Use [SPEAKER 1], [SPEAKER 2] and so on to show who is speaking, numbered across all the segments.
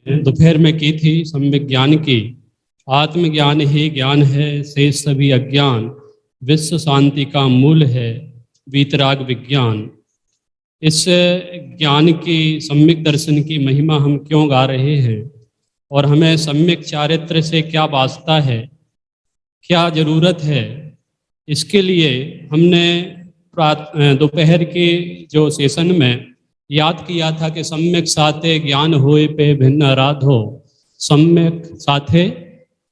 [SPEAKER 1] दोपहर में की थी सम्यक ज्ञान की। आत्मज्ञान ही ज्ञान है, शेष सभी अज्ञान। विश्व शांति का मूल है वीतराग विज्ञान। इस ज्ञान की सम्यक दर्शन की महिमा हम क्यों गा रहे हैं, और हमें सम्यक चारित्र से क्या वास्ता है, क्या ज़रूरत है। इसके लिए हमने दोपहर के जो सेशन में याद किया था कि सम्यक साथे ज्ञान होए पे भिन्न आराधो। सम्यक साथे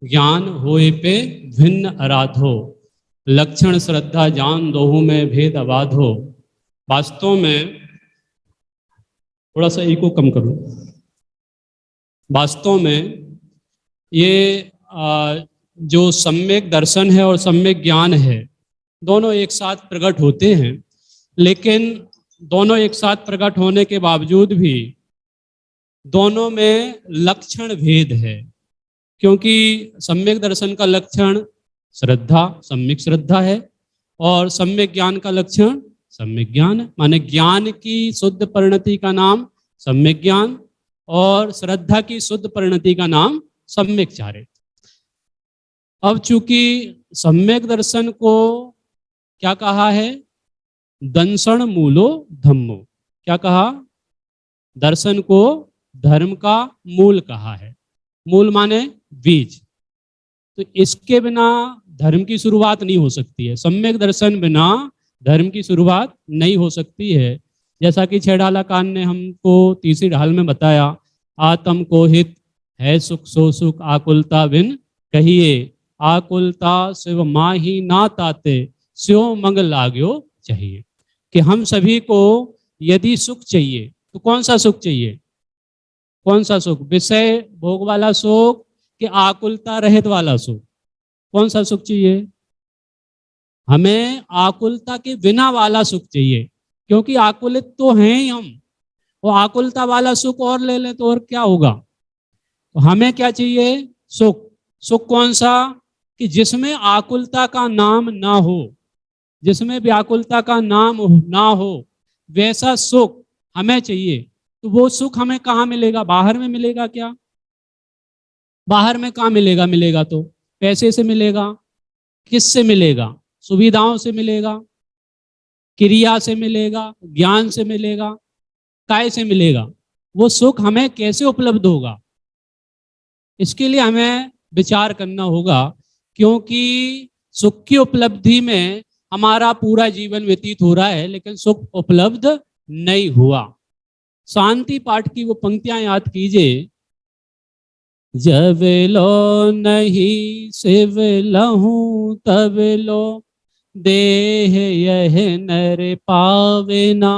[SPEAKER 1] ज्ञान होए पे भिन्न आराधो। लक्षण श्रद्धा जान दोहू में भेद अबाधो। वास्तव में थोड़ा सा इको कम करूं। वास्तव में ये जो सम्यक दर्शन है और सम्यक ज्ञान है, दोनों एक साथ प्रकट होते हैं, लेकिन दोनों एक साथ प्रकट होने के बावजूद भी दोनों में लक्षण भेद है। क्योंकि सम्यक दर्शन का लक्षण श्रद्धा, सम्यक श्रद्धा है, और सम्यक ज्ञान का लक्षण सम्यक ज्ञान है। माने ज्ञान की शुद्ध परिणति का नाम सम्यक ज्ञान, और श्रद्धा की शुद्ध परिणति का नाम सम्यक चारित्र। अब चूंकि सम्यक दर्शन को क्या कहा है, दंसण मूलो धम्मो। क्या कहा, दर्शन को धर्म का मूल कहा है। मूल माने बीज। तो इसके बिना धर्म की शुरुआत नहीं हो सकती है। सम्यक दर्शन बिना धर्म की शुरुआत नहीं हो सकती है। जैसा कि छेड़ाला कान ने हमको तीसरी ढाल में बताया, आत्म को हित है सुख सो सुख आकुलता बिन कहिए। आकुलता शिव माही ना ताते स्यो मंग लाग्यो चाहिए। कि हम सभी को यदि सुख चाहिए तो कौन सा सुख चाहिए, कौन सा सुख, विषय भोग वाला सुख कि आकुलता रहित वाला सुख, कौन सा सुख चाहिए। हमें आकुलता के बिना वाला सुख चाहिए, क्योंकि आकुलित तो हैं ही हम। और आकुलता वाला सुख और ले लें तो और क्या होगा। तो हमें क्या चाहिए, सुख। सुख कौन सा, कि जिसमें आकुलता का नाम ना हो, जिसमें व्याकुलता का नाम ना हो, वैसा सुख हमें चाहिए। तो वो सुख हमें कहाँ मिलेगा, बाहर में मिलेगा क्या, बाहर में कहाँ मिलेगा, मिलेगा तो पैसे से मिलेगा, किससे मिलेगा, सुविधाओं से मिलेगा, क्रिया से मिलेगा, ज्ञान से मिलेगा, काय से मिलेगा। वो सुख हमें कैसे उपलब्ध होगा, इसके लिए हमें विचार करना होगा। क्योंकि सुख की उपलब्धि में हमारा पूरा जीवन व्यतीत हो रहा है, लेकिन सुख उपलब्ध नहीं हुआ। शांति पाठ की वो पंक्तियां याद कीजिए, जब लो नहीं शिव लहूं तब लो देह यह नर पावेना।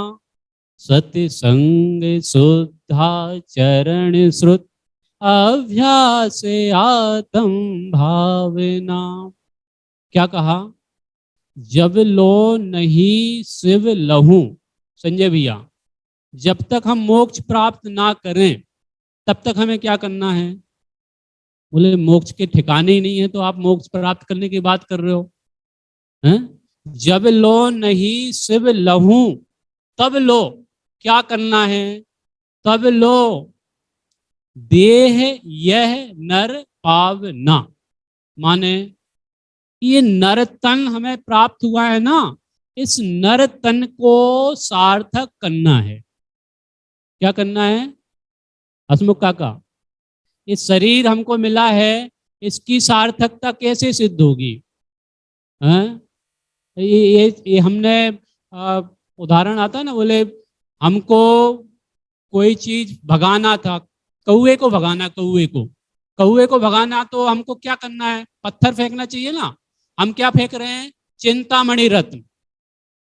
[SPEAKER 1] सत्संग शुद्धा चरण श्रुत अभ्यास आत्म भावना। क्या कहा, जब लो नहीं शिव लहू। संजय भैया, जब तक हम मोक्ष प्राप्त ना करें तब तक हमें क्या करना है। बोले मोक्ष के ठिकाने ही नहीं है तो आप मोक्ष प्राप्त करने की बात कर रहे हो हैं? जब लो नहीं शिव लहू तब लो, क्या करना है, तब लो देह यह नर पावना। माने ये नर तन हमें प्राप्त हुआ है ना, इस नर तन को सार्थक करना है। क्या करना है, हसमुख काका, इस शरीर हमको मिला है, इसकी सार्थकता कैसे सिद्ध होगी। ये हमने उदाहरण आता है ना, बोले हमको कोई चीज भगाना था, कौए को भगाना, कौए को भगाना, तो हमको क्या करना है, पत्थर फेंकना चाहिए ना। हम क्या फेंक रहे हैं, चिंतामणि रत्न।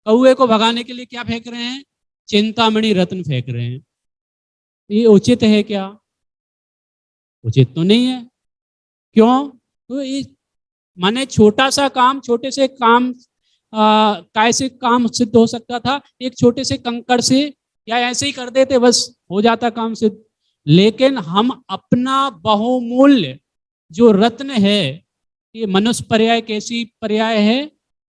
[SPEAKER 1] कौए को भगाने के लिए क्या फेंक रहे हैं, चिंतामणि रत्न फेंक रहे हैं। ये उचित है क्या, उचित तो नहीं है। क्यों, तो ये माने छोटा सा काम, छोटे से काम कैसे काम सिद्ध हो सकता था, एक छोटे से कंकड़ से या ऐसे ही कर देते बस हो जाता काम सिद्ध। लेकिन हम अपना बहुमूल्य जो रत्न है, ये मनुष्य पर्याय कैसी पर्याय है,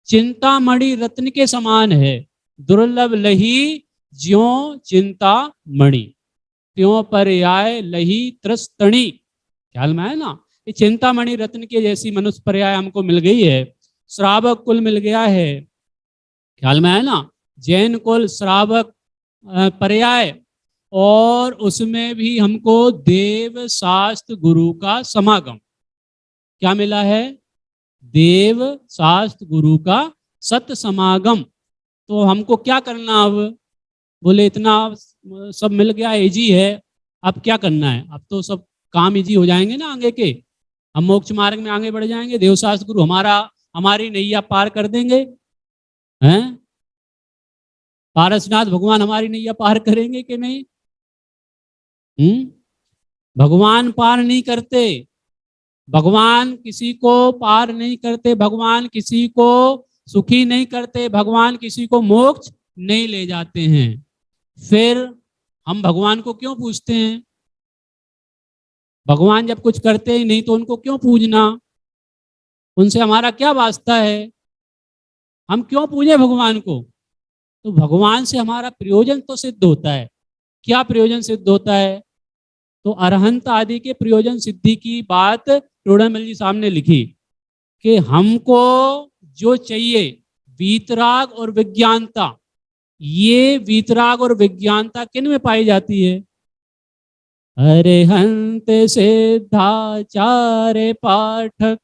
[SPEAKER 1] चिंतामणि रत्न के समान है। दुर्लभ लही ज्यों चिंतामणि। त्यों पर्याय लही त्रस्तणी। ख्याल में है ना, ये चिंतामणि रत्न के जैसी मनुष्य पर्याय हमको मिल गई है, श्रावक कुल मिल गया है, ख्याल में है ना, जैन कुल श्रावक पर्याय, और उसमें भी हमको देव शास्त्र गुरु का समागम क्या मिला है, देव शास्त्र गुरु का सत समागम। तो हमको क्या करना अब, बोले इतना सब मिल गया, इजी है, अब क्या करना है, अब तो सब काम इजी हो जाएंगे ना आगे के, हम मोक्ष मार्ग में आगे बढ़ जाएंगे, देवशास्त्र गुरु हमारी नैया पार कर देंगे हैं, पारसनाथ भगवान हमारी नैया पार करेंगे कि नहीं? भगवान पार नहीं करते, भगवान किसी को पार नहीं करते, भगवान किसी को सुखी नहीं करते, भगवान किसी को मोक्ष नहीं ले जाते हैं। फिर हम भगवान को क्यों पूजते हैं? भगवान जब कुछ करते ही नहीं तो उनको क्यों पूजना, उनसे हमारा क्या वास्ता है, हम क्यों पूजे भगवान को? तो भगवान से हमारा प्रयोजन तो सिद्ध होता है। क्या प्रयोजन सिद्ध होता है? तो अरहंत आदि के प्रयोजन सिद्धि की बात टोडामल जी सामने लिखी कि हमको जो चाहिए वीतराग और विज्ञानता, ये वीतराग और विज्ञानता किन में पाई जाती है? अरहंत सिद्धाचार्य पाठक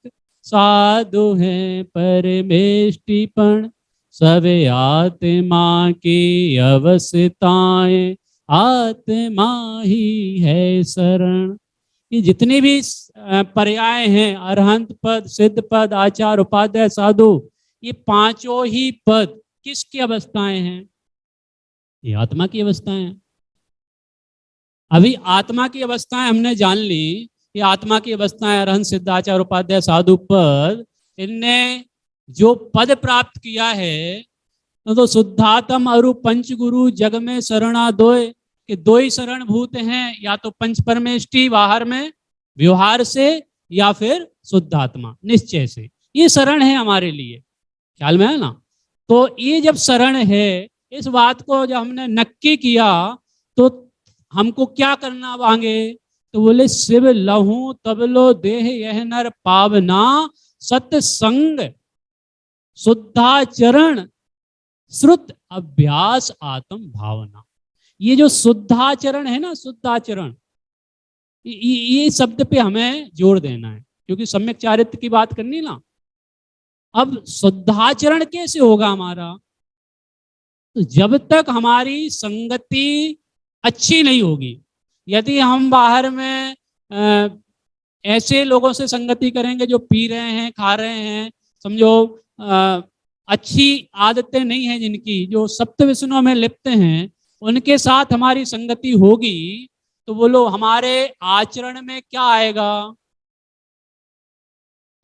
[SPEAKER 1] साधु हैं परमेष्टिपण, सब आत्मा की अवस्थाएं आत्मा ही है शरण। ये जितने भी पर्याय हैं, अरहंत पद, सिद्ध पद, आचार, उपाध्याय, साधु, ये पांचों ही पद किसकी अवस्थाएं हैं? ये आत्मा की अवस्थाएं हैं। अभी आत्मा की अवस्थाएं हमने जान ली, ये आत्मा की अवस्थाएं अरहंत, सिद्ध, आचार, उपाध्याय, साधु पद, इनने जो पद प्राप्त किया है, तो शुद्धात्म अरु पंचगुरु जग में शरणा दोय, कि दो ही शरण भूत हैं, या तो पंच परमेष्टि बाहर में व्यवहार से, या फिर शुद्धात्मा निश्चय से। ये शरण है हमारे लिए, ख्याल में है ना। तो ये जब शरण है, इस बात को जब हमने नक्की किया तो हमको क्या करना मांगे? तो बोले शिव लहू तबलो देह यह नर पावना, सत्संग शुद्धाचरण श्रुत अभ्यास आत्म भावना। ये जो शुद्धाचरण है ना, शुद्धाचरण, ये शब्द पे हमें जोर देना है, क्योंकि सम्यक चारित्र की बात करनी ना। अब शुद्धाचरण कैसे होगा हमारा? तो जब तक हमारी संगति अच्छी नहीं होगी, यदि हम बाहर में ऐसे लोगों से संगति करेंगे जो पी रहे हैं, खा रहे हैं, समझो अच्छी आदतें नहीं है जिनकी, जो सप्त विष्णुओं में लिप्त हैं, उनके साथ हमारी संगति होगी, तो बोलो हमारे आचरण में क्या आएगा?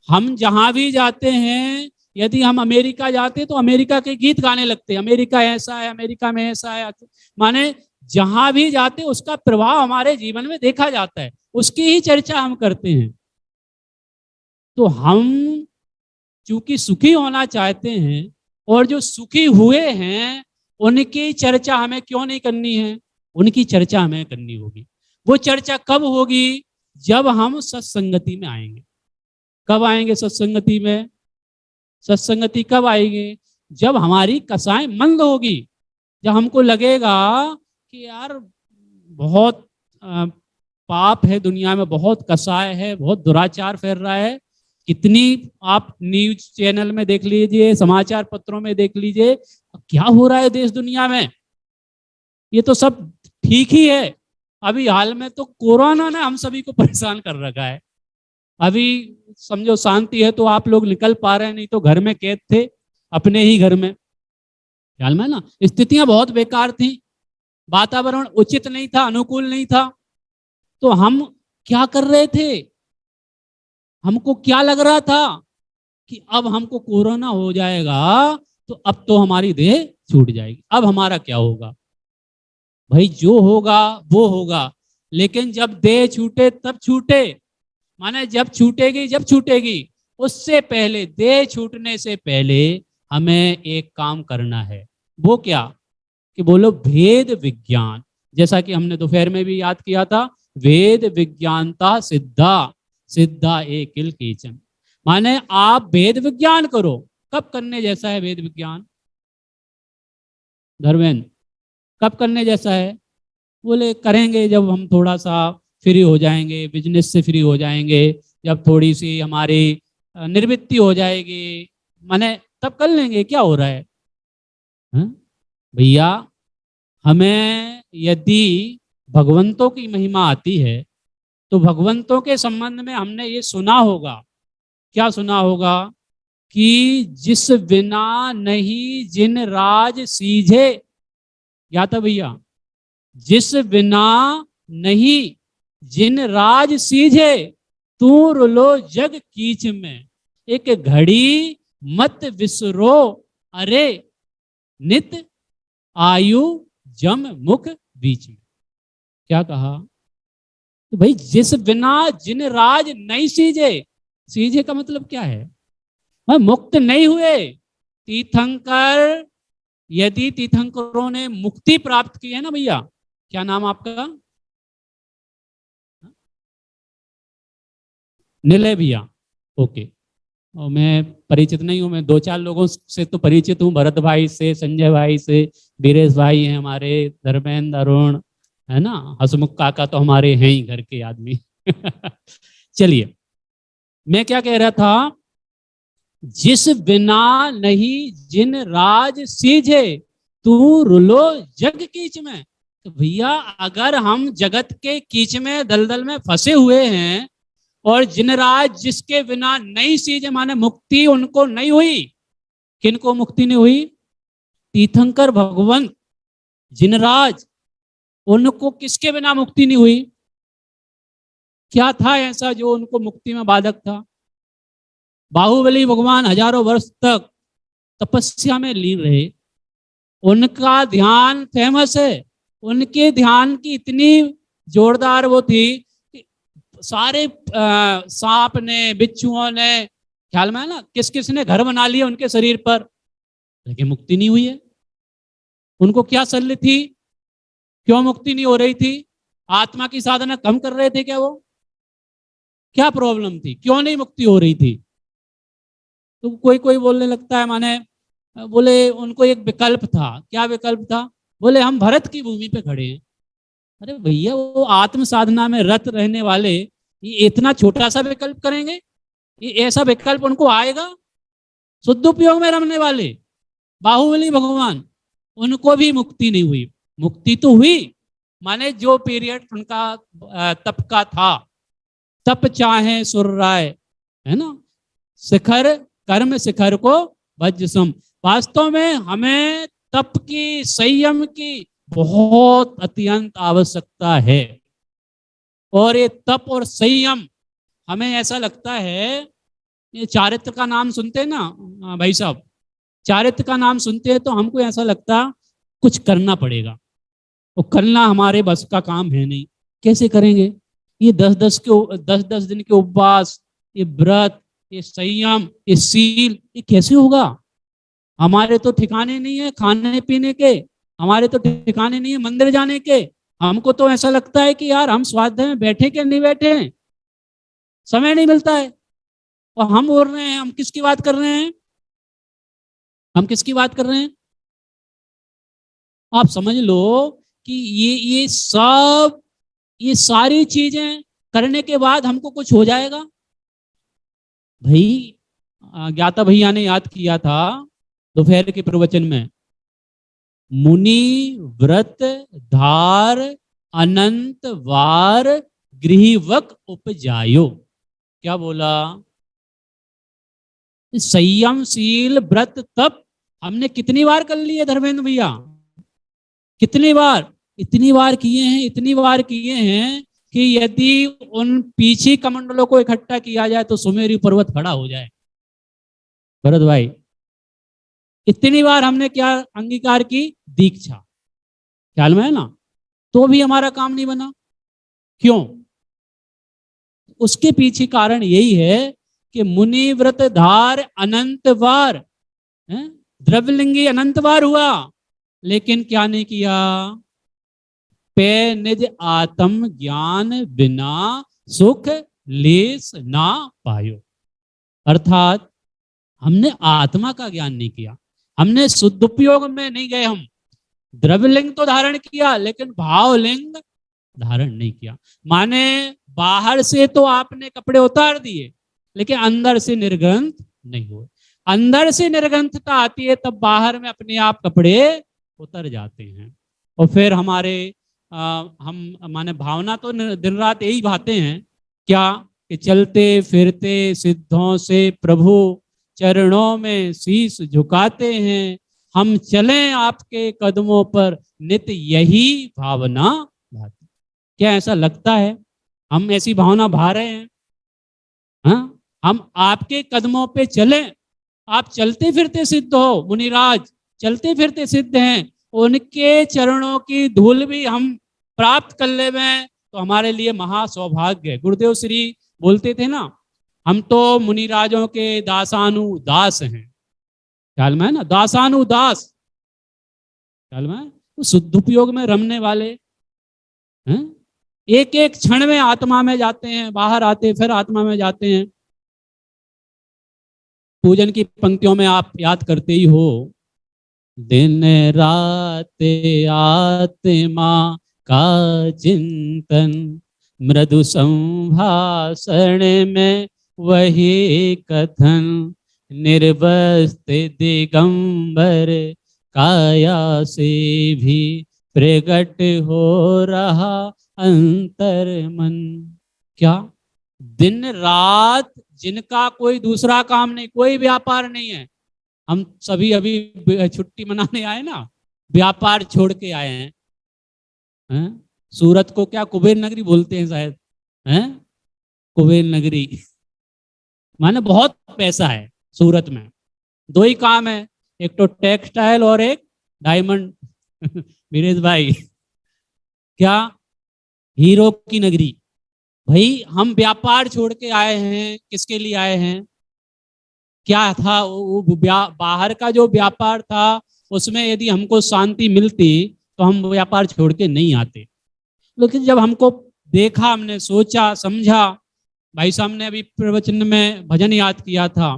[SPEAKER 1] हम जहां भी जाते हैं, यदि हम अमेरिका जाते हैं तो अमेरिका के गीत गाने लगते हैं, अमेरिका ऐसा है, अमेरिका में ऐसा है, माने जहां भी जाते उसका प्रभाव हमारे जीवन में देखा जाता है, उसकी ही चर्चा हम करते हैं। तो हम चूंकि सुखी होना चाहते हैं, और जो सुखी हुए हैं उनकी चर्चा हमें क्यों नहीं करनी है? उनकी चर्चा हमें करनी होगी। वो चर्चा कब होगी? जब हम सत्संगति में आएंगे। कब आएंगे सत्संगति में? सत्संगति कब आएंगे? जब हमारी कसाएं मंद होगी, जब हमको लगेगा कि यार बहुत पाप है दुनिया में, बहुत कसाय है, बहुत दुराचार फैल रहा है। कितनी आप न्यूज चैनल में देख लीजिए, समाचार पत्रों में देख लीजिए, क्या हो रहा है देश दुनिया में। ये तो सब ठीक ही है, अभी हाल में तो कोरोना ने हम सभी को परेशान कर रखा है। अभी समझो शांति है तो आप लोग निकल पा रहे हैं, नहीं तो घर में कैद थे अपने ही घर में, ख्याल में ना। स्थितियां बहुत बेकार थी, वातावरण उचित नहीं था, अनुकूल नहीं था। तो हम क्या कर रहे थे? हमको क्या लग रहा था कि अब हमको कोरोना हो जाएगा तो अब तो हमारी देह छूट जाएगी। अब हमारा क्या होगा? भाई जो होगा वो होगा, लेकिन जब देह छूटे तब छूटे, माने जब छूटेगी, जब छूटेगी, उससे पहले, देह छूटने से पहले हमें एक काम करना है। वो क्या? कि बोलो भेद विज्ञान। जैसा कि हमने दोपहर में भी याद किया था, वेद विज्ञानता सिद्धा, सिद्धा एकिल कीचन। माने आप वेद विज्ञान करो, कब करने जैसा है वेद विज्ञान? धर्मेंद्र, कब करने जैसा है? बोले करेंगे जब हम थोड़ा सा फ्री हो जाएंगे, बिजनेस से फ्री हो जाएंगे, जब थोड़ी सी हमारी निवृत्ति हो जाएगी, माने तब कर लेंगे, क्या हो रहा है? भैया, हमें यदि भगवंतों की महिमा आती है तो भगवंतों के संबंध में हमने ये सुना होगा, क्या सुना होगा? कि जिस बिना नहीं जिन राज सीझे, या था भैया, जिस बिना नहीं जिन राज सीझे, तू रुलो जग कीच में, एक घड़ी मत विसरो, अरे नित आयु जम मुख बीच में। क्या कहा? तो भाई जिस बिना जिन राज नहीं सीझे, सीझे का मतलब क्या है? मैं मुक्त नहीं हुए। तीर्थंकर, यदि तीर्थंकरों ने मुक्ति प्राप्त की है ना भैया, क्या नाम आपका? निलय भैया, ओके। और मैं परिचित नहीं हूँ, मैं दो चार लोगों से तो परिचित हूँ, भरत भाई से, संजय भाई से, वीरेश भाई हैं हमारे, धर्मेंद्र, अरुण, है ना, हसमुख काका तो हमारे हैं ही घर के आदमी। चलिए, मैं क्या कह रहा था? जिस बिना नहीं जिन राज सीझे, तू रुलो जग कीच में। तो भैया अगर हम जगत के कीच में, दलदल में फंसे हुए हैं, और जिन राज जिसके बिना नहीं सीझे, माने मुक्ति उनको नहीं हुई। किनको मुक्ति नहीं हुई? तीर्थंकर भगवंत जिनराज, उनको किसके बिना मुक्ति नहीं हुई? क्या था ऐसा जो उनको मुक्ति में बाधक था? बाहुबली भगवान हजारों वर्ष तक तपस्या में लीन रहे, उनका ध्यान फेमस है, उनके ध्यान की इतनी जोरदार वो थी, सारे सांप ने, बिच्छुओं ने, ख्याल में है ना, किस किस ने घर बना लिया उनके शरीर पर, लेकिन मुक्ति नहीं हुई है। उनको क्या शल्य थी? क्यों मुक्ति नहीं हो रही थी? आत्मा की साधना कम कर रहे थे क्या वो? क्या प्रॉब्लम थी? क्यों नहीं मुक्ति हो रही थी? तो कोई कोई बोलने लगता है, माने बोले उनको एक विकल्प था। क्या विकल्प था? बोले हम भरत की भूमि पे खड़े हैं। अरे भैया, वो आत्म साधना में रत रहने वाले ये इतना छोटा सा विकल्प करेंगे? ये ऐसा विकल्प उनको आएगा? शुद्ध उपयोग में रमने वाले बाहुबली भगवान, उनको भी मुक्ति नहीं हुई। मुक्ति तो हुई, माने जो पीरियड उनका तप का था, तप चाहे सुरराय, है ना, शिखर कर्म शिखर को भज्य। वास्तव में हमें तप की, संयम की बहुत अत्यंत आवश्यकता है। और ये तप और संयम, हमें ऐसा लगता है, ये चारित्र का नाम सुनते हैं ना भाई साहब, चारित्र का नाम सुनते हैं तो हमको ऐसा लगता कुछ करना पड़ेगा, और करना हमारे बस का काम है नहीं। कैसे करेंगे? ये 10-10 दिन के उपवास, ये व्रत, ये संयम, ये सील, ये कैसे होगा? हमारे तो ठिकाने नहीं है खाने पीने के, हमारे तो ठिकाने नहीं है मंदिर जाने के। हमको तो ऐसा लगता है कि यार हम स्वाध्याय में बैठे के नहीं बैठे हैं, समय नहीं मिलता है। और हम बोल रहे हैं, हम किसकी बात कर रहे हैं? हम किसकी बात कर रहे हैं? आप समझ लो कि ये सब, ये सारी चीजें करने के बाद हमको कुछ हो जाएगा? भाई, ज्ञाता भैया ने याद किया था दोपहर के प्रवचन में, मुनि व्रत धार अनंत वार गृहवक उपजायो। क्या बोला? संयमशील व्रत तप हमने कितनी बार कर लिए धर्मेंद्र भैया? कितनी बार? इतनी बार किए हैं, इतनी बार किए हैं कि यदि उन पीछे कमंडलों को इकट्ठा किया जाए तो सुमेरु पर्वत खड़ा हो जाए। भरत भाई, इतनी बार हमने क्या अंगीकार की? दीक्षा। ख्याल में है ना? तो भी हमारा काम नहीं बना। क्यों? उसके पीछे कारण यही है कि मुनि व्रत धार अनंत बार, द्रव्यलिंगी अनंत बार हुआ, लेकिन क्या नहीं किया? पे निज आत्म ज्ञान बिना सुख लेस ना पायो। अर्थात हमने आत्मा का ज्ञान नहीं किया, हमने शुद्धोपयोग में नहीं गए, हम द्रव्यलिंग तो धारण किया लेकिन भावलिंग धारण नहीं किया। माने बाहर से तो आपने कपड़े उतार दिए लेकिन अंदर से निर्ग्रंथ नहीं हुए। अंदर से निर्ग्रंथता आती है तब बाहर में अपने आप कपड़े उतर जाते हैं। और फिर हमारे हम माने भावना तो दिन रात यही भाते हैं क्या कि चलते फिरते सिद्धों से प्रभु चरणों में शीश झुकाते हैं, हम चलें आपके कदमों पर नित्य यही भावना भाती। क्या ऐसा लगता है हम ऐसी भावना भा रहे हैं? हाँ, हम आपके कदमों पे चलें। आप चलते फिरते सिद्ध हो, मुनिराज चलते फिरते सिद्ध हैं, उनके चरणों की धूल भी हम प्राप्त कर ले में तो हमारे लिए महा सौभाग्य है। गुरुदेव श्री बोलते थे ना, हम तो मुनिराजों के दासानुदास हैं। ख्याल में है ना, दासानुदास, ख्याल में है? तो शुद्ध उपयोग में रमने वाले हैं, एक एक क्षण में आत्मा में जाते हैं, बाहर आते फिर आत्मा में जाते हैं। पूजन की पंक्तियों में आप याद करते ही हो, दिन रात आत्मा का चिंतन, मृदु संभाषण में वही कथन, निर्वस्त्र दिगंबर काया से भी प्रकट हो रहा अंतर मन। क्या दिन रात जिनका कोई दूसरा काम नहीं, कोई व्यापार नहीं है, हम सभी अभी छुट्टी मनाने आए ना, व्यापार छोड़ के आए हैं। सूरत को क्या कुबेर नगरी बोलते हैं शायद, हैं कुबेर नगरी, माने बहुत पैसा है सूरत में। दो ही काम है, एक तो टेक्सटाइल और एक डायमंड वीरेश भाई, क्या हीरो की नगरी। भाई हम व्यापार छोड़ के आए हैं, किसके लिए आए हैं? क्या था वो बाहर का जो व्यापार था उसमें यदि हमको शांति मिलती तो हम व्यापार छोड़ के नहीं आते। लेकिन जब हमको देखा, हमने सोचा समझा, भाई साहब ने अभी प्रवचन में भजन याद किया था,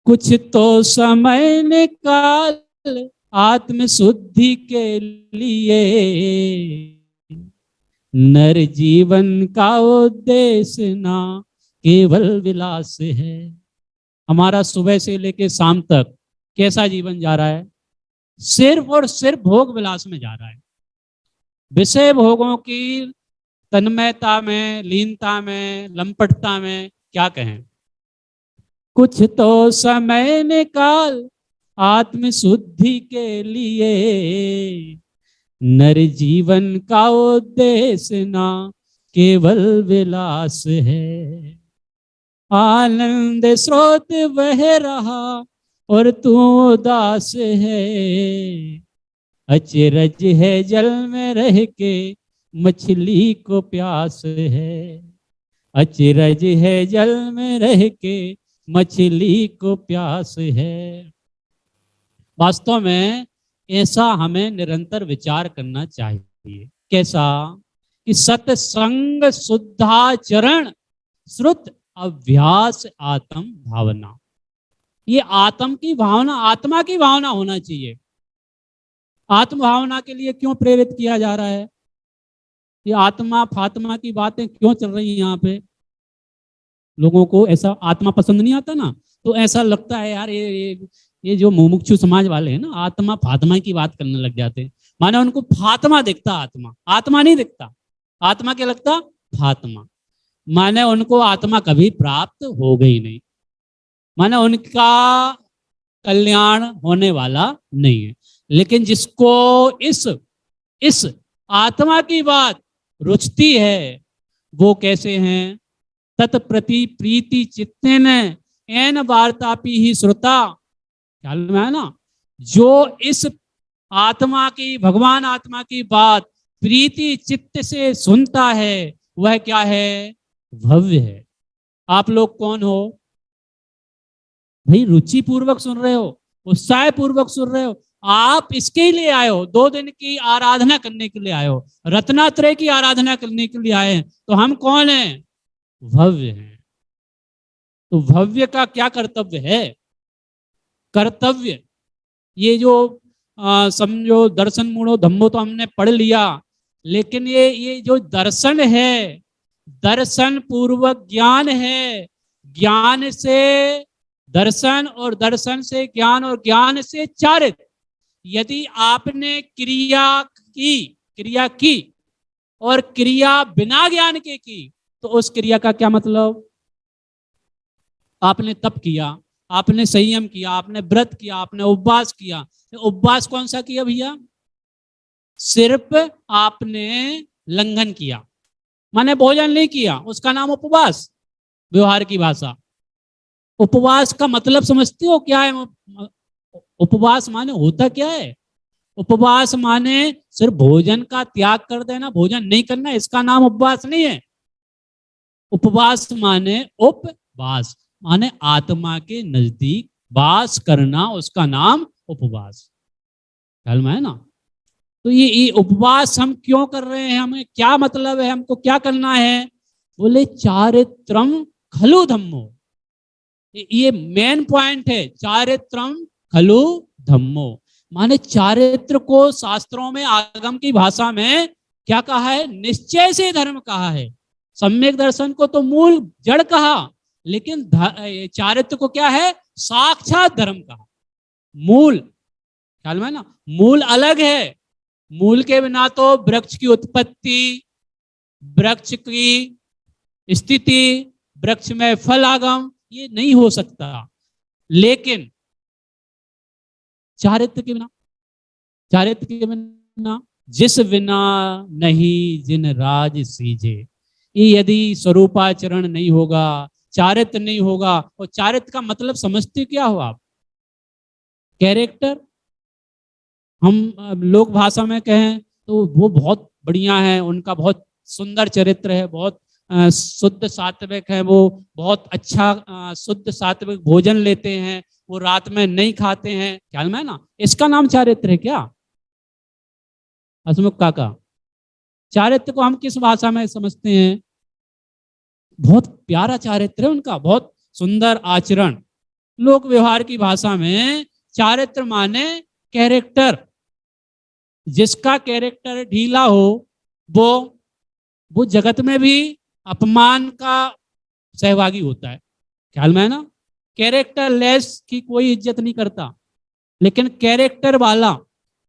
[SPEAKER 1] कुछ तो समय निकाल आत्म शुद्धि के लिए, नर जीवन का उद्देश्य ना केवल विलास है। हमारा सुबह से लेके शाम तक कैसा जीवन जा रहा है? सिर्फ और सिर्फ भोग विलास में जा रहा है, विषय भोगों की तन्मयता में, लीनता में, लंपटता में। क्या कहें, कुछ तो समय निकाल आत्म शुद्धि के लिए, नर जीवन का उद्देश्य ना केवल विलास है। आनंद स्रोत बह रहा और तू उदास है, अचरज है जल में रह के मछली को प्यास है, अचरज है जल में रह के मछली को प्यास है। वास्तव में ऐसा हमें निरंतर विचार करना चाहिए। कैसा? कि सत्संग शुद्धाचरण श्रुत अभ्यास आत्म भावना। ये आत्म की भावना, आत्मा की भावना होना चाहिए। आत्म भावना के लिए क्यों प्रेरित किया जा रहा है? ये आत्मा फात्मा की बातें क्यों चल रही हैं यहाँ पे? लोगों को ऐसा आत्मा पसंद नहीं आता ना, तो ऐसा लगता है यार ये जो मुमुक्षु समाज वाले हैं ना, आत्मा फात्मा की बात करने लग जाते हैं। माने उनको फात्मा दिखता, आत्मा आत्मा नहीं दिखता। आत्मा क्या लगता? फात्मा। माने उनको आत्मा कभी प्राप्त हो गई नहीं, माने उनका कल्याण होने वाला नहीं है। लेकिन जिसको इस आत्मा की बात रुचती है, वो कैसे हैं? तत्प्रति प्रीति चित्तेन एन वार्तापि ही श्रुता। ख्याल में है ना? जो इस आत्मा की, भगवान आत्मा की बात प्रीति चित्त से सुनता है, वह क्या है? भव्य है। आप लोग कौन हो भाई? रुचि पूर्वक सुन रहे हो, उत्साह पूर्वक सुन रहे हो, आप इसके लिए आए हो, 2 दिन की आराधना करने के लिए आए हो, रत्नात्रय की आराधना करने के लिए आए हैं। तो हम कौन हैं? भव्य हैं। तो भव्य का क्या कर्तव्य है? कर्तव्य, ये जो समझो दर्शन मूढ़ो धम्मो तो हमने पढ़ लिया, लेकिन ये जो दर्शन है, दर्शन पूर्वक ज्ञान है, ज्ञान से दर्शन और दर्शन से ज्ञान और ज्ञान से चारित्र। यदि आपने क्रिया की और क्रिया बिना ज्ञान के की, तो उस क्रिया का क्या मतलब? आपने तप किया, आपने संयम किया, आपने व्रत किया, आपने उपवास किया। उपवास कौन सा किया भैया? सिर्फ आपने लंघन किया, माने भोजन नहीं किया, उसका नाम उपवास। व्यवहार की भाषा, उपवास का मतलब समझते हो क्या है? उपवास माने होता क्या है? उपवास माने सिर्फ भोजन का त्याग कर देना, भोजन नहीं करना, इसका नाम उपवास नहीं है। उपवास माने उपवास माने आत्मा के नजदीक वास करना, उसका नाम उपवास। ख्याल में है ना? तो ये उपवास हम क्यों कर रहे हैं, हमें क्या मतलब है, हमको क्या करना है? बोले चारित्रम खलु धम्मो, ये मेन पॉइंट है। चारित्रम खलु धम्मो माने चारित्र को शास्त्रों में, आगम की भाषा में क्या कहा है? निश्चय से धर्म कहा है। सम्यक दर्शन को तो मूल जड़ कहा, लेकिन चारित्र को क्या है? साक्षात धर्म कहा। मूल, ख्याल में ना? मूल अलग है। मूल के बिना तो वृक्ष की उत्पत्ति, वृक्ष की स्थिति, वृक्ष में फल आगम, ये नहीं हो सकता। लेकिन चारित्र के बिना, चारित्र के बिना जिस बिना नहीं जिन राज सीजे, ये यदि स्वरूपाचरण नहीं होगा, चारित्र नहीं होगा। और चारित्र का मतलब समझते क्या हो आप? कैरेक्टर। हम लोक भाषा में कहें तो वो बहुत बढ़िया है, उनका बहुत सुंदर चरित्र है, बहुत शुद्ध सात्विक है, वो बहुत अच्छा शुद्ध सात्विक भोजन लेते हैं, वो रात में नहीं खाते हैं। ख्याल में है ना? इसका नाम चारित्र है क्या? हसमुख काका, चारित्र को हम किस भाषा में समझते हैं? बहुत प्यारा चारित्र है उनका, बहुत सुंदर आचरण। लोक व्यवहार की भाषा में चारित्र माने कैरेक्टर। जिसका कैरेक्टर ढीला हो वो जगत में भी अपमान का सहभागी होता है। ख्याल में है ना? कैरेक्टर लेस की कोई इज्जत नहीं करता, लेकिन कैरेक्टर वाला,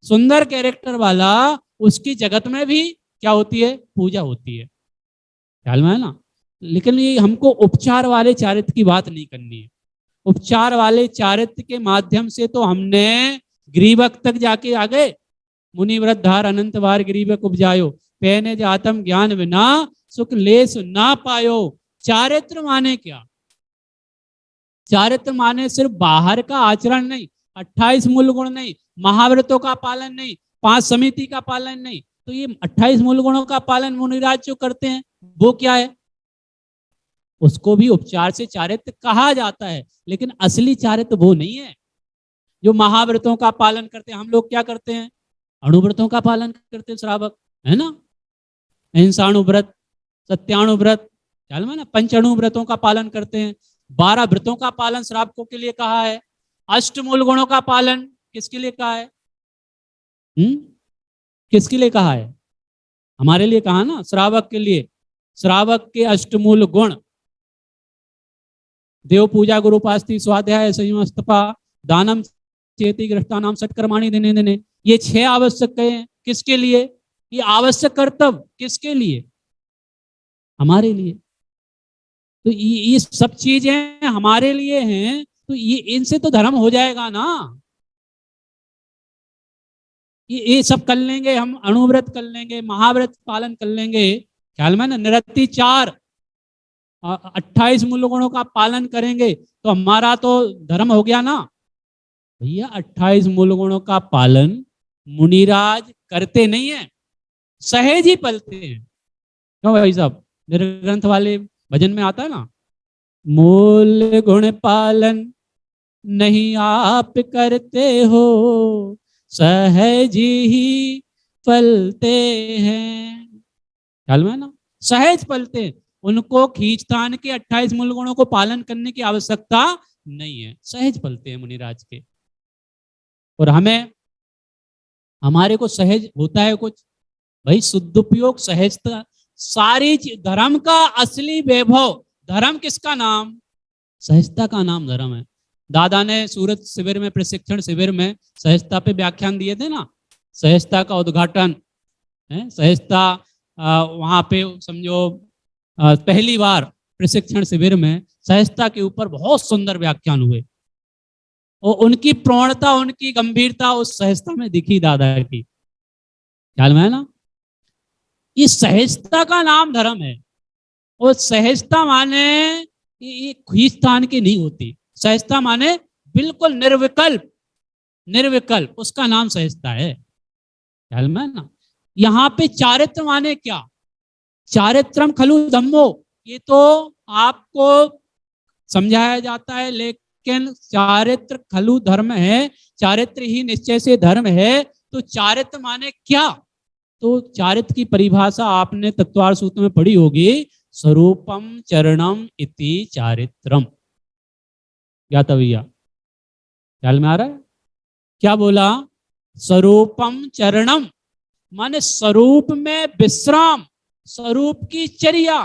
[SPEAKER 1] सुंदर कैरेक्टर वाला, उसकी जगत में भी क्या होती है? पूजा होती है। ख्याल में है ना? लेकिन ये हमको उपचार वाले चारित्र की बात नहीं करनी है। उपचार वाले चारित्र के माध्यम से तो हमने ग्रीवक तक जाके आ गए। मुनिव्रत धार अनंत बार ग्रीवक उपजायो, पहने जातम ज्ञान बिना सुख लेस ना पायो। चारित्र माने क्या? चारित्र माने सिर्फ बाहर का आचरण नहीं, 28 मूल गुण नहीं, महाव्रतों का पालन नहीं, 5 समिति का पालन नहीं। तो ये 28 मूल गुणों का पालन मुनिराज जो करते हैं वो क्या है? उसको भी उपचार से चारित्र कहा जाता है, लेकिन असली चारित्र वो नहीं है। जो महाव्रतों का पालन करते हैं, हम लोग क्या करते हैं? अणुव्रतों का पालन करते हैं, श्रावक, है ना? अहिंसाणुव्रत, सत्याणुव्रत, ख्याल में ना? पंचाणुव्रतों का पालन करते हैं। 12 व्रतों का पालन श्रावकों के लिए कहा है। अष्टमूल गुणों का पालन किसके लिए कहा है? किसके लिए कहा है? हमारे लिए कहा ना, श्रावक के लिए। श्रावक के अष्टमूल गुण, देव पूजा, गुरुपास्ति, स्वाध्याय, संयमस्तपा, दानम चेति, गृष्टानाम, सत्कर्माणि दिने दिने, ये 6 आवश्यक हैं। किसके लिए? ये आवश्यक कर्तव्य किसके लिए? हमारे लिए। तो ये सब चीजें हमारे लिए हैं, तो ये इनसे तो धर्म हो जाएगा ना। ये सब कर लेंगे हम, अणुव्रत कर लेंगे, महाव्रत पालन कर लेंगे, ख्याल में ना? निरति 4 28 मूल गुणों का पालन करेंगे तो हमारा तो धर्म हो गया ना। भैया 28 मूल गुणों का पालन मुनिराज करते नहीं है, सहेज ही पलते हैं। क्यों भाई साहब? निर्ग्रंथ वाले भजन में आता है ना, मूल गुण पालन नहीं आप करते हो, सहज ही पलते हैं। ख्याल में है ना, सहज पलते हैं, उनको खींचतान के 28 मूल गुणों को पालन करने की आवश्यकता नहीं है, सहज पलते हैं मुनिराज के। और हमें, हमारे को सहज होता है कुछ भाई, शुद्धोपयोग, सहजता, सारी धर्म का असली वैभव, धर्म किसका नाम, सहजता का नाम धर्म है। दादा ने सूरत शिविर में, प्रशिक्षण शिविर में सहजता पे व्याख्यान दिए थे ना, सहजता का उद्घाटन है, सहजता वहां पे समझो पहली बार प्रशिक्षण शिविर में सहजता के ऊपर बहुत सुंदर व्याख्यान हुए, और उनकी प्रौढ़ता, उनकी गंभीरता उस सहजता में दिखी दादा की। ख्याल में है ना, इस सहजता का नाम धर्म है। और सहजता माने ये खींचतान की नहीं होती, सहजता माने बिल्कुल निर्विकल्प, निर्विकल्प, उसका नाम सहजता है। ख्याल में है ना। यहाँ पे चारित्र माने क्या, चारित्रम खलु धम्मो, ये तो आपको समझाया जाता है, लेकिन चारित्र खलु धर्म है, चारित्र ही निश्चय से धर्म है। तो चारित्र माने क्या, तो चारित्र की परिभाषा आपने तत्वार सूत्र में पढ़ी होगी, स्वरूपम चरणम इति चारित्रम। क्या था भैया, ख्याल में आ रहा है, क्या बोला, स्वरूपम चरणम माने स्वरूप में विश्राम, स्वरूप की चर्या,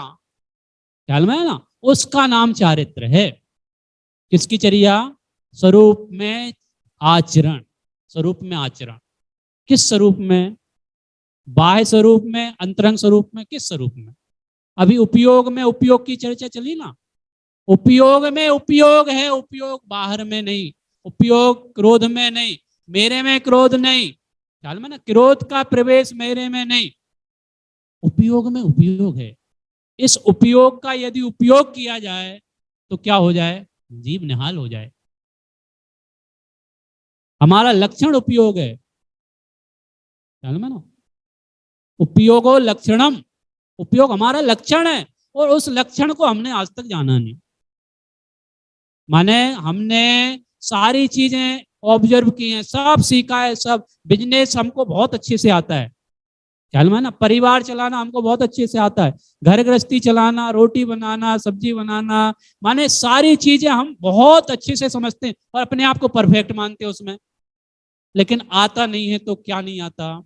[SPEAKER 1] ख्याल में है ना, उसका नाम चारित्र है। किसकी चर्या, स्वरूप में आचरण, स्वरूप में आचरण, किस स्वरूप में, बाह्य स्वरूप में, अंतरंग स्वरूप में, किस स्वरूप में। अभी उपयोग में उपयोग की चर्चा चली ना, उपयोग में उपयोग है, उपयोग बाहर में नहीं, उपयोग क्रोध में नहीं, मेरे में क्रोध नहीं, ख्याल में ना, क्रोध का प्रवेश मेरे में नहीं, उपयोग में उपयोग है। इस उपयोग का यदि उपयोग किया जाए तो क्या हो जाए, जीव निहाल हो जाए। हमारा लक्षण उपयोग है, ख्याल में ना, उपयोगो लक्षणम, उपयोग हमारा लक्षण है, और उस लक्षण को हमने आज तक जाना नहीं। माने हमने सारी चीजें ऑब्जर्व की हैं, सब सीखा है, सब बिजनेस हमको बहुत अच्छे से आता है, ख्याल में ना, परिवार चलाना हमको बहुत अच्छे से आता है, घर गृहस्थी चलाना, रोटी बनाना, सब्जी बनाना, माने सारी चीजें हम बहुत अच्छे से समझते हैं और अपने आप को परफेक्ट मानते हैं उसमें, लेकिन आता नहीं है। तो क्या नहीं आता,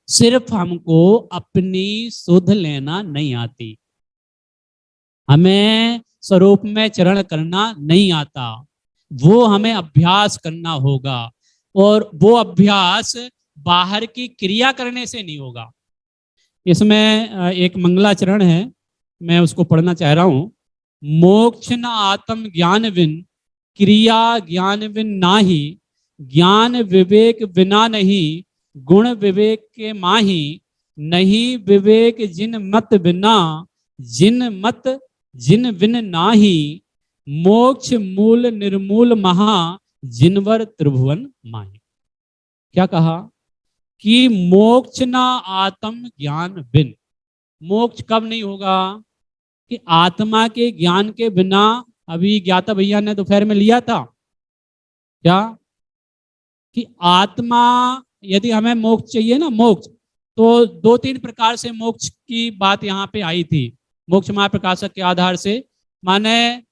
[SPEAKER 1] सिर्फ हमको अपनी सुध लेना नहीं आती, हमें स्वरूप में चरण करना नहीं आता, वो हमें अभ्यास करना होगा, और वो अभ्यास बाहर की क्रिया करने से नहीं होगा। इसमें एक मंगलाचरण है, मैं उसको पढ़ना चाह रहा हूं। मोक्ष न आत्म ज्ञान विन, क्रिया ज्ञान विन नाही, ज्ञान विवेक बिना नहीं, गुण विवेक के माही, नहीं विवेक जिन मत बिना, जिन मत जिन बिन नाही, मोक्ष मूल निर्मूल महा, जिनवर त्रिभुवन माही। क्या कहा कि मोक्ष ना आत्म ज्ञान बिन, मोक्ष कब नहीं होगा, कि आत्मा के ज्ञान के बिना। अभी ज्ञाता भैया ने दोपहर में लिया था क्या, कि आत्मा, यदि हमें मोक्ष चाहिए ना, मोक्ष तो 2-3 प्रकार से मोक्ष की बात यहाँ पे आई थी, मोक्ष महाप्रकाशक के आधार से। माने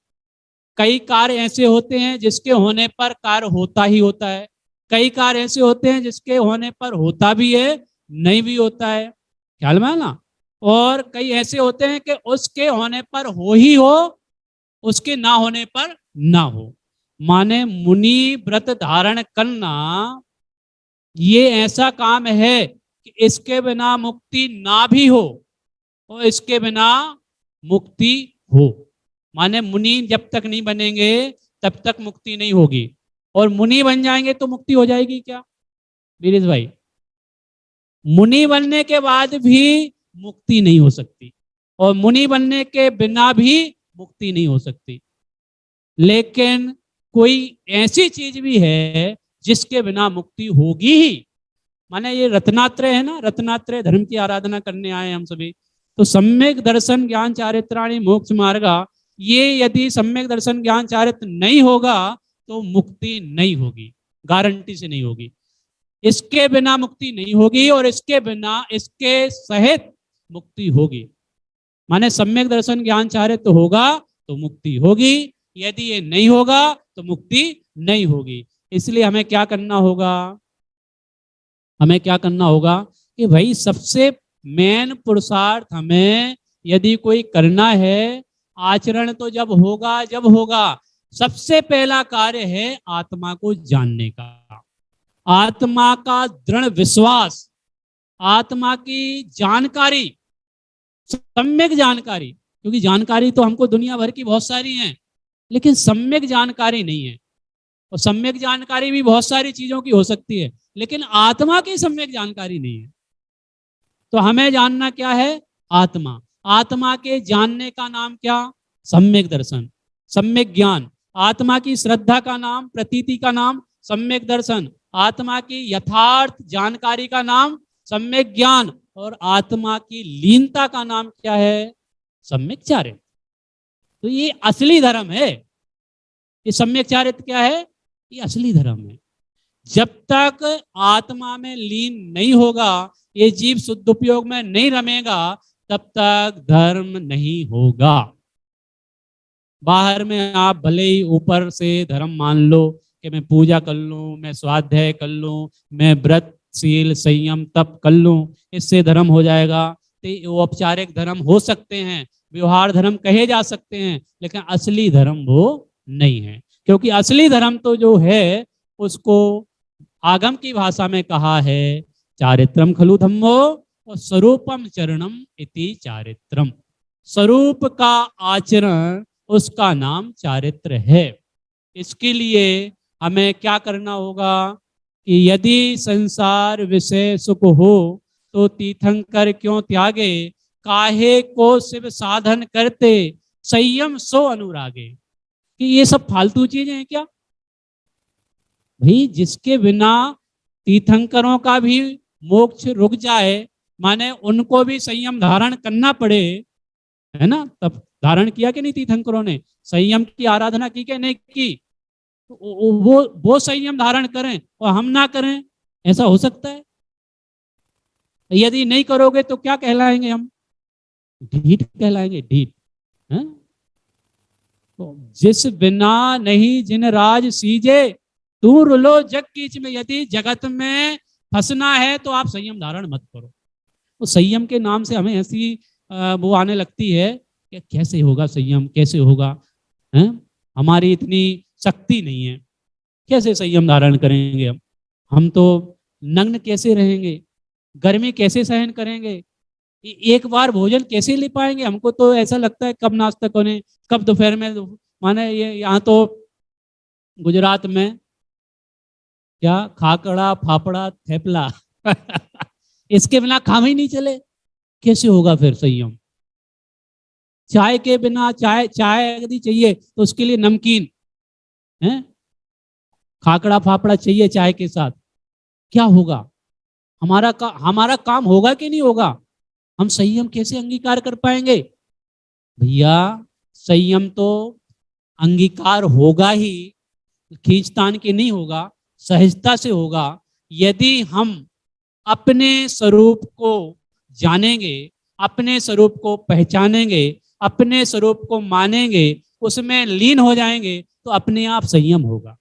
[SPEAKER 1] कई कार्य ऐसे होते हैं जिसके होने पर कार्य होता ही होता है, कई कार्य ऐसे होते हैं जिसके होने पर होता भी है, नहीं भी होता है, ख्याल में है ना। और कई ऐसे होते हैं कि उसके होने पर हो ही हो, उसके ना होने पर ना हो। माने मुनि व्रत धारण करना ये ऐसा काम है कि इसके बिना मुक्ति ना भी हो और इसके बिना मुक्ति हो। माने मुनि जब तक नहीं बनेंगे तब तक मुक्ति नहीं होगी, और मुनि बन जाएंगे तो मुक्ति हो जाएगी क्या वीरेश भाई, मुनि बनने के बाद भी मुक्ति नहीं हो सकती, और मुनि बनने के बिना भी मुक्ति नहीं हो सकती। लेकिन कोई ऐसी चीज भी है जिसके बिना मुक्ति होगी ही। माने ये रत्नात्रय है ना, रत्नात्रय धर्म की आराधना करने आए हम सभी, तो सम्यक दर्शन ज्ञान चारित्राणि मोक्ष मार्गा, ये यदि सम्यक दर्शन ज्ञान चारित्र नहीं होगा तो मुक्ति नहीं होगी। गारंटी से नहीं होगी। इसके बिना मुक्ति नहीं होगी और इसके बिना, इसके सहित मुक्ति होगी। माने सम्यक दर्शन ज्ञान चारित्र होगा तो मुक्ति होगी, यदि ये नहीं होगा तो मुक्ति नहीं होगी। इसलिए हमें क्या करना होगा, हमें क्या करना होगा कि भाई सबसे मेन पुरुषार्थ हमें यदि कोई करना है, आचरण तो जब होगा, सबसे पहला कार्य है आत्मा को जानने का, आत्मा का दृढ़ विश्वास, आत्मा की जानकारी, सम्यक जानकारी। क्योंकि जानकारी तो हमको दुनिया भर की बहुत सारी है, लेकिन सम्यक जानकारी नहीं है। और सम्यक जानकारी भी बहुत सारी चीजों की हो सकती है, लेकिन आत्मा की सम्यक जानकारी नहीं है। तो हमें जानना क्या है, आत्मा। आत्मा के जानने का नाम क्या, सम्यक दर्शन, सम्यक ज्ञान। आत्मा की श्रद्धा का नाम, प्रतीति का नाम सम्यक दर्शन। आत्मा की यथार्थ जानकारी का नाम सम्यक ज्ञान। और आत्मा की लीनता का नाम क्या है, सम्यक चारित्र। तो ये असली धर्म है। ये सम्यक चारित्र क्या है, ये असली धर्म है। जब तक आत्मा में लीन नहीं होगा, ये जीव शुद्ध उपयोग में नहीं रमेगा, तब तक धर्म नहीं होगा। बाहर में आप भले ही ऊपर से धर्म मान लो कि मैं पूजा कर लूं, मैं स्वाध्याय कर लूं, मैं व्रत शील संयम तप कर लूं, इससे धर्म हो जाएगा। तो वो औपचारिक धर्म हो सकते हैं, व्यवहार धर्म कहे जा सकते हैं, लेकिन असली धर्म वो नहीं है। क्योंकि असली धर्म तो जो है उसको आगम की भाषा में कहा है चारित्रम खलु धम्मो और स्वरूपम चरणम इति चारित्रम। स्वरूप का आचरण, उसका नाम चारित्र है। इसके लिए हमें क्या करना होगा कि यदि संसार विषय सुख हो तो तीर्थंकर क्यों त्यागे, काहे को शिव साधन करते संयम सो अनुरागे। कि ये सब फालतू चीजें हैं क्या भाई, जिसके बिना तीर्थंकरों का भी मोक्ष रुक जाए, माने उनको भी संयम धारण करना पड़े, है ना। तब धारण किया कि नहीं तीर्थंकरों ने, संयम की आराधना की कि नहीं की। वो संयम धारण करें और हम ना करें, ऐसा हो सकता है? यदि नहीं करोगे तो क्या कहलाएंगे हम, ढीठ कहलाएंगे, ढीठ। तो जिस बिना नहीं जिन राज सीजे, तू रुलो जग कीच में। यदि जगत में फंसना है तो आप संयम धारण मत करो। तो संयम के नाम से हमें ऐसी वो आने लगती है कि कैसे होगा संयम, कैसे होगा, है? हमारी इतनी शक्ति नहीं है, कैसे संयम धारण करेंगे हम तो नग्न कैसे रहेंगे, गर्मी कैसे सहन करेंगे, एक बार भोजन कैसे ले पाएंगे। हमको तो ऐसा लगता है कब नाश्ता करें, कब दोपहर में। माने ये यहाँ तो गुजरात में क्या खाकड़ा फाफड़ा थेपला इसके बिना काम ही नहीं चले, कैसे होगा फिर संयम। चाय के बिना, चाय यदि चाहिए तो उसके लिए नमकीन है, खाकड़ा फाफड़ा चाहिए चाय के साथ, क्या होगा हमारा काम होगा कि नहीं होगा। हम संयम कैसे अंगीकार कर पाएंगे भैया। संयम तो अंगीकार होगा ही, खींचतान के नहीं होगा, सहजता से होगा। यदि हम अपने स्वरूप को जानेंगे, अपने स्वरूप को पहचानेंगे, अपने स्वरूप को मानेंगे, उसमें लीन हो जाएंगे, तो अपने आप संयम होगा।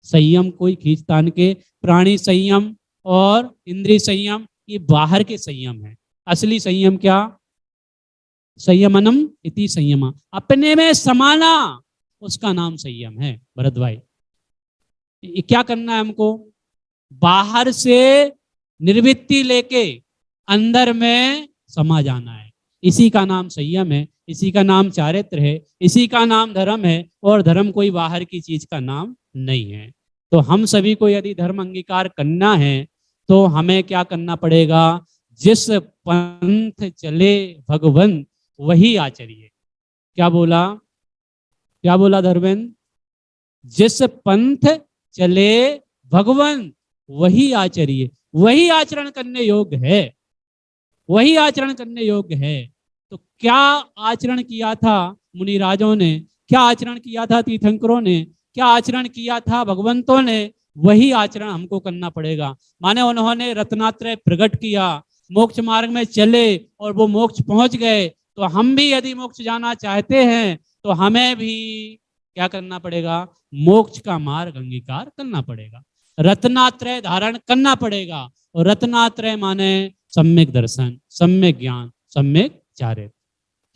[SPEAKER 1] संयम कोई खींचतान के, प्राणी संयम और इंद्रिय संयम ये बाहर के संयम है। असली संयम क्या, संयमनम इति संयमा, अपने में समाना, उसका नाम संयम है। भरत भाई, ये क्या करना है हमको, बाहर से निर्वृत्ति लेके अंदर में समा जाना है। इसी का नाम संयम है, इसी का नाम चारित्र है, इसी का नाम धर्म है। और धर्म कोई बाहर की चीज का नाम नहीं है। तो हम सभी को यदि धर्म अंगीकार करना है तो हमें क्या करना पड़ेगा, जिस पंथ चले भगवंत वही आचरिए। क्या बोला धर्मेंद्र, जिस पंथ चले भगवंत वही आचरिए। वही आचरण करने योग्य है, वही आचरण करने योग्य है। तो क्या आचरण किया था मुनिराजों ने, क्या आचरण किया था तीर्थंकरों ने, क्या आचरण किया था भगवंतों ने, वही आचरण हमको करना पड़ेगा। माने उन्होंने रत्नात्रय प्रकट किया, मोक्ष मार्ग में चले और वो मोक्ष पहुंच गए, तो हम भी यदि मोक्ष जाना चाहते हैं तो हमें भी क्या करना पड़ेगा? मोक्ष का मार्ग अंगीकार करना पड़ेगा, रत्नात्रय धारण करना पड़ेगा। और रत्नात्रय माने सम्यक दर्शन, सम्यक ज्ञान, सम्यक चारित्र।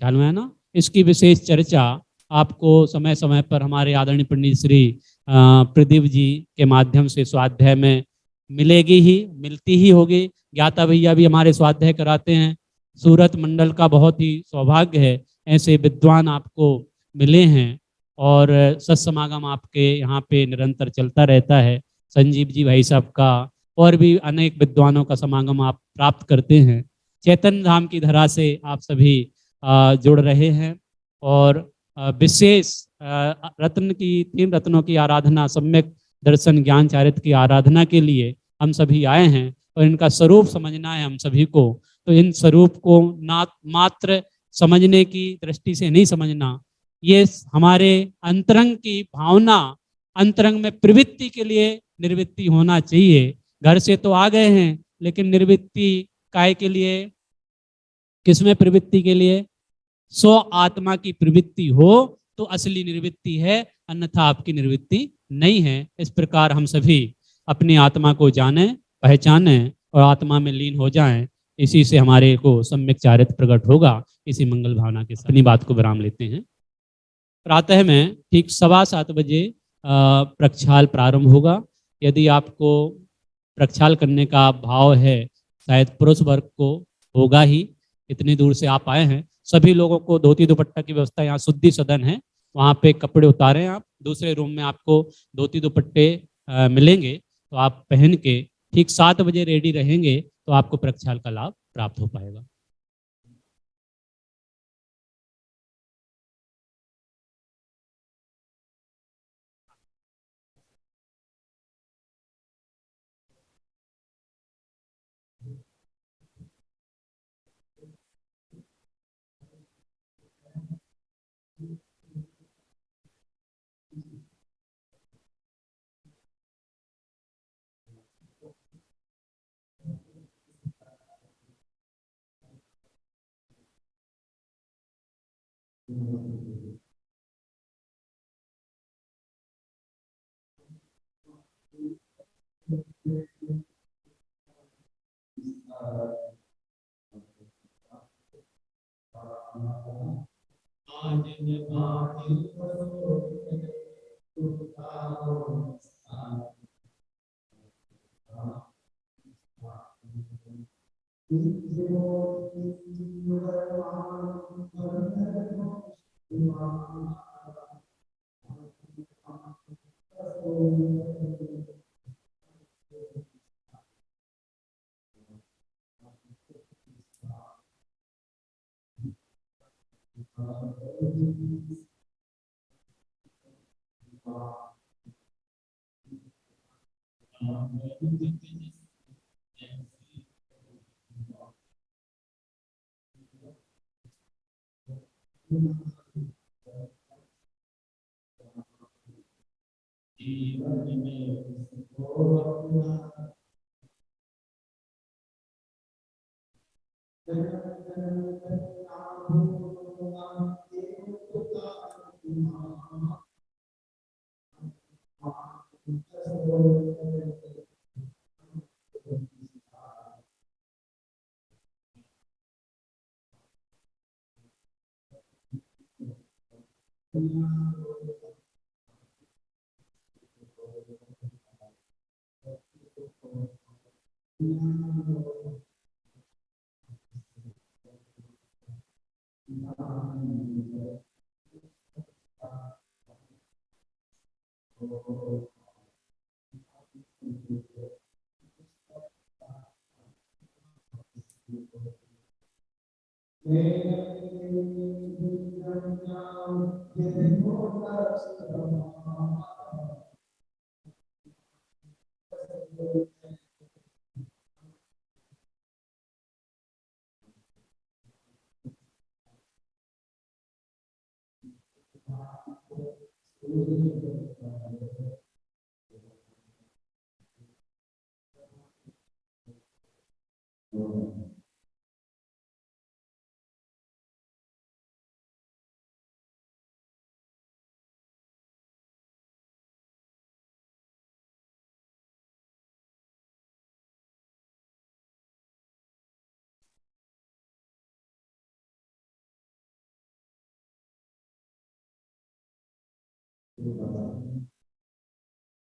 [SPEAKER 1] ख्याल में है ना? इसकी विशेष चर्चा आपको समय समय पर हमारे आदरणीय पंडित श्री प्रदीप जी के माध्यम से स्वाध्याय में मिलेगी ही, मिलती ही होगी। ज्ञाता भैया भी हमारे स्वाध्याय कराते हैं। सूरत मंडल का बहुत ही सौभाग्य है, ऐसे विद्वान आपको मिले हैं। और सत्समागम आपके यहाँ पे निरंतर चलता रहता है। संजीव जी भाई साहब का और भी अनेक विद्वानों का समागम आप प्राप्त करते हैं। चैतन्य धाम की धरा से आप सभी जुड़ रहे हैं। और विशेष रत्न की, 3 रत्नों की आराधना, सम्यक दर्शन ज्ञान चारित्र की आराधना के लिए हम सभी आए हैं और इनका स्वरूप समझना है हम सभी को। तो इन स्वरूप को ना मात्र समझने की दृष्टि से नहीं समझना, ये हमारे अंतरंग की भावना, अंतरंग में प्रवृत्ति के लिए निर्वृत्ति होना चाहिए। घर से तो आ गए हैं, लेकिन निर्वृत्ति काय के लिए? किसमें प्रवृत्ति के लिए? सो आत्मा की प्रवृत्ति हो तो असली निर्वृत्ति है, अन्यथा आपकी निर्वृत्ति नहीं है। इस प्रकार हम सभी अपनी आत्मा को जाने, पहचाने और आत्मा में लीन हो जाएं। इसी से हमारे को सम्यक चारित्र प्रकट होगा। इसी मंगल भावना के साथ अपनी बात को विराम लेते हैं। प्रातः में ठीक 7:15 बजे प्रक्षाल प्रारंभ होगा। यदि आपको प्रक्षाल करने का भाव है, शायद पुरुष वर्ग को होगा ही, इतनी दूर से आप आए हैं। सभी लोगों को धोती दुपट्टा की व्यवस्था, यहाँ शुद्धि सदन है, वहाँ पे कपड़े उतारें। आप दूसरे रूम में आपको धोती दुपट्टे मिलेंगे, तो आप पहन के ठीक 7 बजे रेडी रहेंगे तो आपको प्रक्षाल का लाभ प्राप्त हो पाएगा।